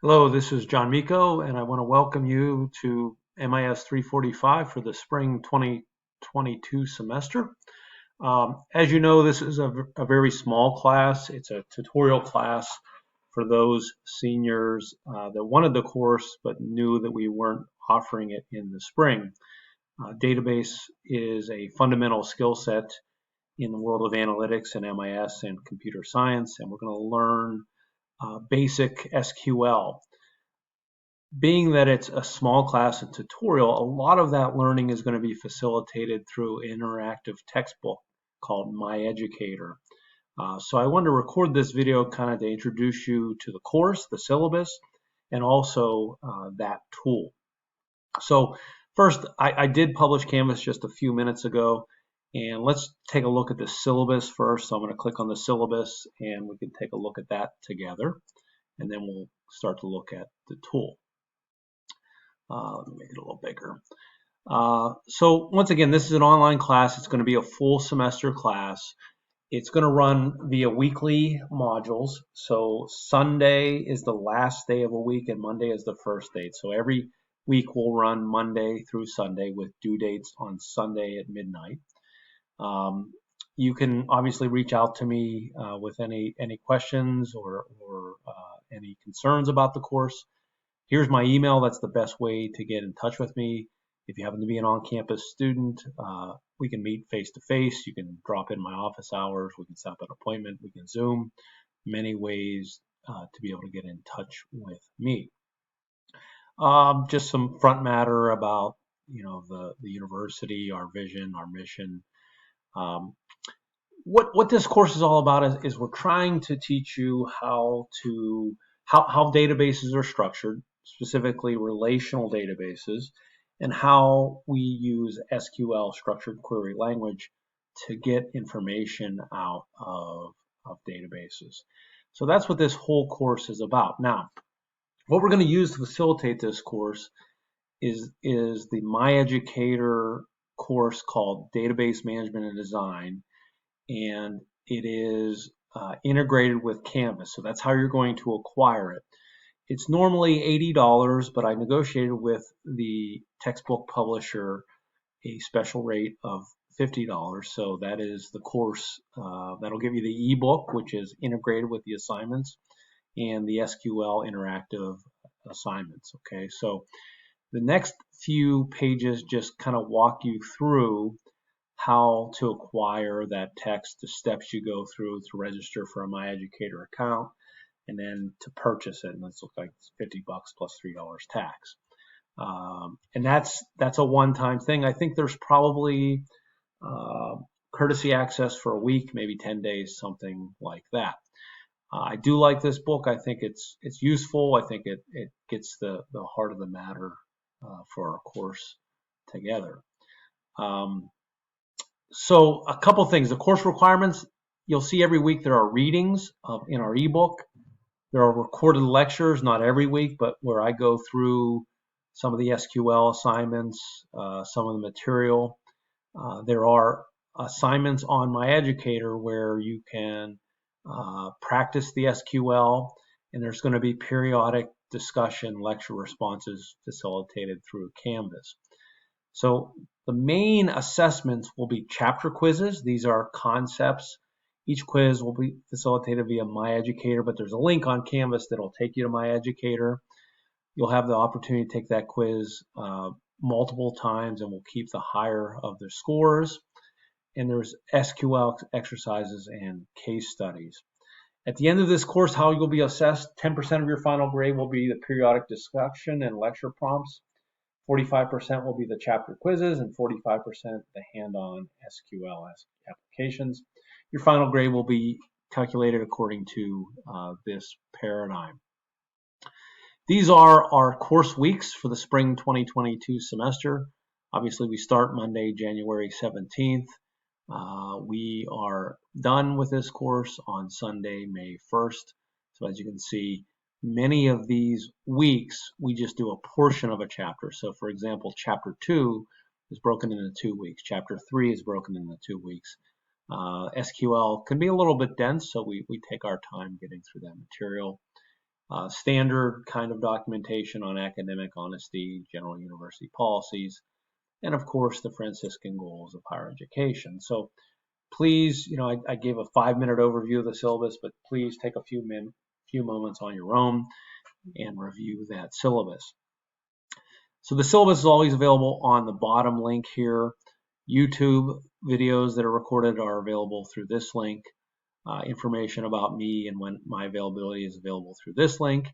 Hello, this is John Miko, and I want to welcome you to MIS345 for the spring 2022 semester. As you know, this is a very small class. It's a tutorial class for those seniors that wanted the course but knew that we weren't offering it in the spring. Database is a fundamental skill set in the world of analytics and MIS and computer science, and we're going to learn basic SQL. Being that it's a small class and tutorial, a lot of that learning is going to be facilitated through an interactive textbook called MyEducator. So I wanted to record this video kind of to introduce you to the course, the syllabus, and also that tool. So first, I did publish Canvas just a few minutes ago, and let's take a look at the syllabus first. So I'm going to click on the syllabus, and we can take a look at that together, and then we'll start to look at the tool. Let me make it a little bigger. So once again, this is an online class. It's going to be a full semester class. It's going to run via weekly modules. So Sunday is the last day of a week and Monday is the first date. So every week we'll run Monday through Sunday with due dates on Sunday at midnight. You can obviously reach out to me with any questions or any concerns about the course. Here's my email. That's the best way to get in touch with me. If you happen to be an on-campus student, we can meet face-to-face. You can drop in my office hours. We can set up an appointment. We can Zoom. Many ways to be able to get in touch with me. Just some front matter about the university, our vision, our mission. What this course is all about is we're trying to teach you how databases are structured, specifically relational databases, and how we use SQL, structured query language, to get information out of databases. So that's what this whole course is about. Now, what we're going to use to facilitate this course is the MyEducator course called Database Management and Design, and it is integrated with Canvas. So that's how you're going to acquire it. It's normally $80, but I negotiated with the textbook publisher a special rate of $50. So that is the course that'll give you the ebook, which is integrated with the assignments, and the SQL interactive assignments. Okay, so the next few pages just kind of walk you through how to acquire that text, the steps you go through to register for a MyEducator account, and then to purchase it. And this looks like it's $50 plus $3 tax. And that's a one-time thing. I think there's probably courtesy access for a week, maybe 10 days, something like that. I do like this book. I think it's useful. I think it gets the heart of the matter for our course together. So a couple things. The course requirements, you'll see every week there are readings in our ebook. There are recorded lectures, not every week, but where I go through some of the SQL assignments, some of the material. There are assignments on MyEducator where you can practice the SQL, and there's going to be periodic discussion, lecture responses facilitated through Canvas. So the main assessments will be chapter quizzes. These are concepts. Each quiz will be facilitated via MyEducator, but there's a link on Canvas that'll take you to MyEducator. You'll have the opportunity to take that quiz multiple times, and we'll keep the higher of the scores. And there's SQL exercises and case studies. At the end of this course, how you'll be assessed, 10% of your final grade will be the periodic discussion and lecture prompts. 45% will be the chapter quizzes, and 45% the hand-on SQL applications. Your final grade will be calculated according to this paradigm. These are our course weeks for the spring 2022 semester. Obviously, we start Monday, January 17th. We are done with this course on Sunday, May 1st. So as you can see, many of these weeks, we just do a portion of a chapter. So for example, chapter 2 is broken into 2 weeks. Chapter 3 is broken into 2 weeks. SQL can be a little bit dense, so we take our time getting through that material. standard kind of documentation on academic honesty, general university policies, and of course the Franciscan goals of higher education. So please, I gave a 5-minute overview of the syllabus, but please take a few moments on your own and review that syllabus. So the syllabus is always available on the bottom link here. YouTube videos that are recorded are available through this link. Information about me and when my availability is available through this link.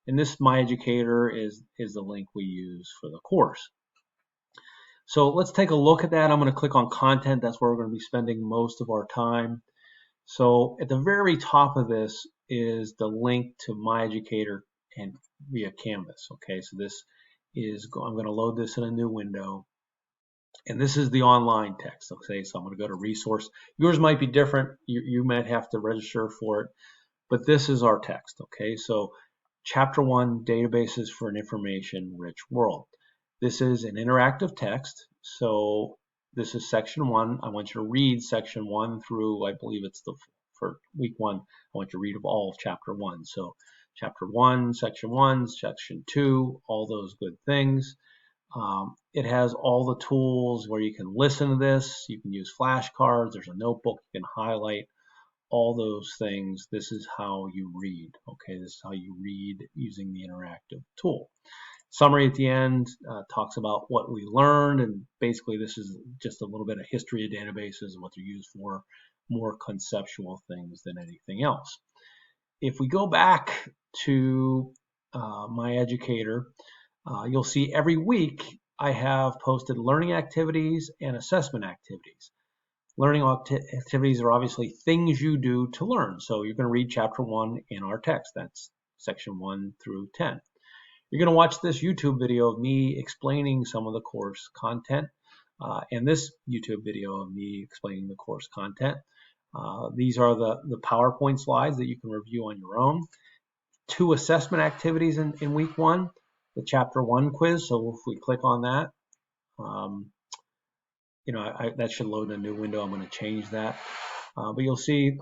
And this My Educator is the link we use for the course. So let's take a look at that. I'm going to click on content. That's where we're going to be spending most of our time. So at the very top of this is the link to My Educator and via Canvas. Okay, so this is, I'm going to load this in a new window. And this is the online text. Okay, so I'm going to go to resource. Yours might be different. You might have to register for it, but this is our text. Okay, so Chapter 1, Databases for an Information-Rich World. This is an interactive text. So this is Section 1. I want you to read Section 1 through, I believe it's for week 1. I want you to read all of Chapter 1. So Chapter 1, Section 2, all those good things. It has all the tools where you can listen to this. You can use flashcards. There's a notebook you can highlight. All those things. This is how you read. Okay, this is how you read using the interactive tool. Summary at the end talks about what we learned, and basically this is just a little bit of history of databases and what they're used for, more conceptual things than anything else. If we go back to My Educator, you'll see every week I have posted learning activities and assessment activities. Learning activities are obviously things you do to learn. So you're going to read Chapter 1 in our text. That's Section 1 through 10. You're going to watch this YouTube video of me explaining some of the course content, and this YouTube video of me explaining the course content. These are the PowerPoint slides that you can review on your own. 2 assessment activities in week 1. The Chapter 1 quiz. So if we click on that, that should load a new window. I'm going to change that. But you'll see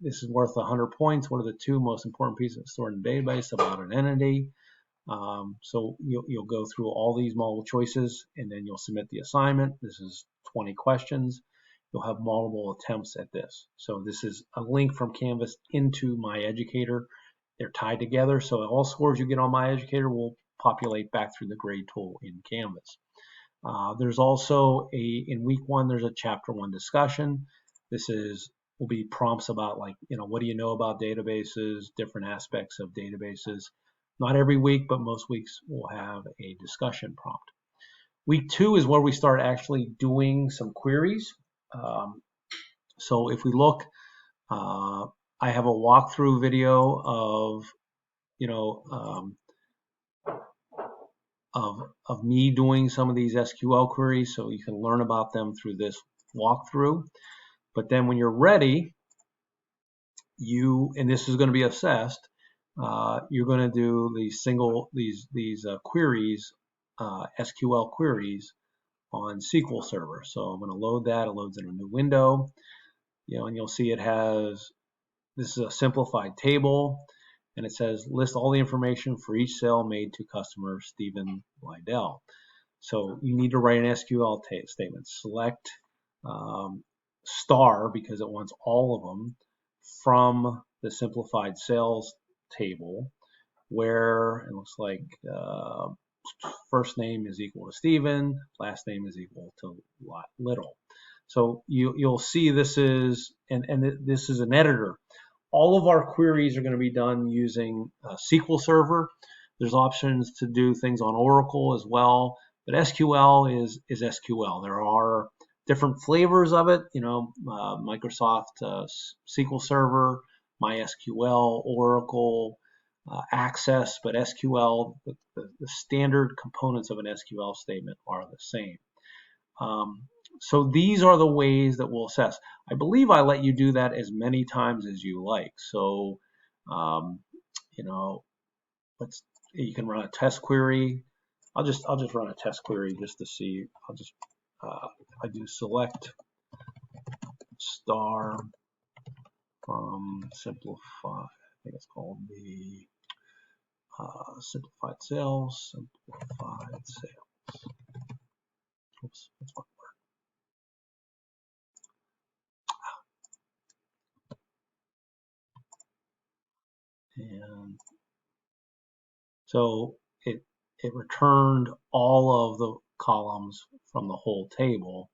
this is worth 100 points. What are the 2 most important pieces stored in a database about an entity? So you'll go through all these multiple choices, and then you'll submit the assignment. This is 20 questions. You'll have multiple attempts at this. So this is a link from Canvas into My Educator. They're tied together, so all scores you get on My Educator will populate back through the grade tool in Canvas. There's also in week 1, there's a Chapter 1 discussion. This will be prompts about, like, what do you know about databases, different aspects of databases. Not every week, but most weeks we'll have a discussion prompt. Week 2 is where we start actually doing some queries. So if we look, I have a walkthrough video of me doing some of these SQL queries, so you can learn about them through this walkthrough. But then when you're ready, and this is going to be assessed, you're going to do these queries, SQL queries on SQL Server. So I'm going to load that. It loads in a new window, and you'll see this is a simplified table, and it says list all the information for each sale made to customer Stephen Lydell. So you need to write an SQL statement. Select star because it wants all of them from the simplified sales table, where it looks like first name is equal to Stephen, last name is equal to Little. So you'll see this is, and this is an editor. All of our queries are going to be done using SQL Server. There's options to do things on Oracle as well, but SQL is SQL. There are different flavors of it, Microsoft SQL Server, MySQL, Oracle, Access, but SQL, the standard components of an SQL statement are the same. So these are the ways that we'll assess. I believe I let you do that as many times as you like. So, you can run a test query. I'll just run a test query just to see. I do select star from simplify. I think it's called the Simplified sales. Oops, that's one word. And so it returned all of the columns from the whole table.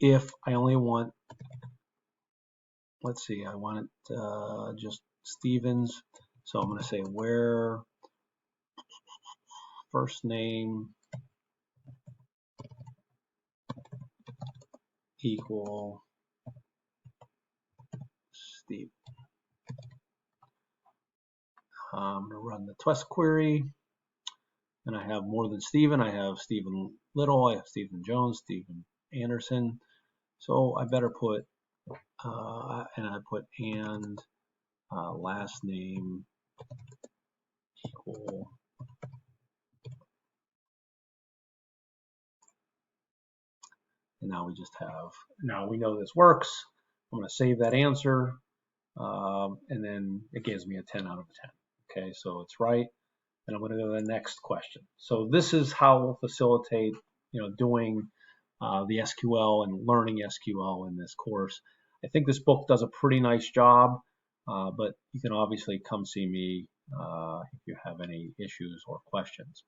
If I only want, let's see, I want it just Stevens. So I'm going to say where first name equal Steve. I'm going to run the test query, and I have more than Stephen. I have Stephen Little, I have Stephen Jones, Stephen Anderson. So I better put, and I put and last name equal. And now we just have, now we know this works. I'm going to save that answer, and then it gives me a 10 out of 10. Okay, so it's right. And I'm going to go to the next question. So this is how we'll facilitate, doing the SQL and learning SQL in this course. I think this book does a pretty nice job, but you can obviously come see me if you have any issues or questions.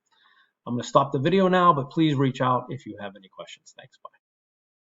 I'm going to stop the video now, but please reach out if you have any questions. Thanks. Bye.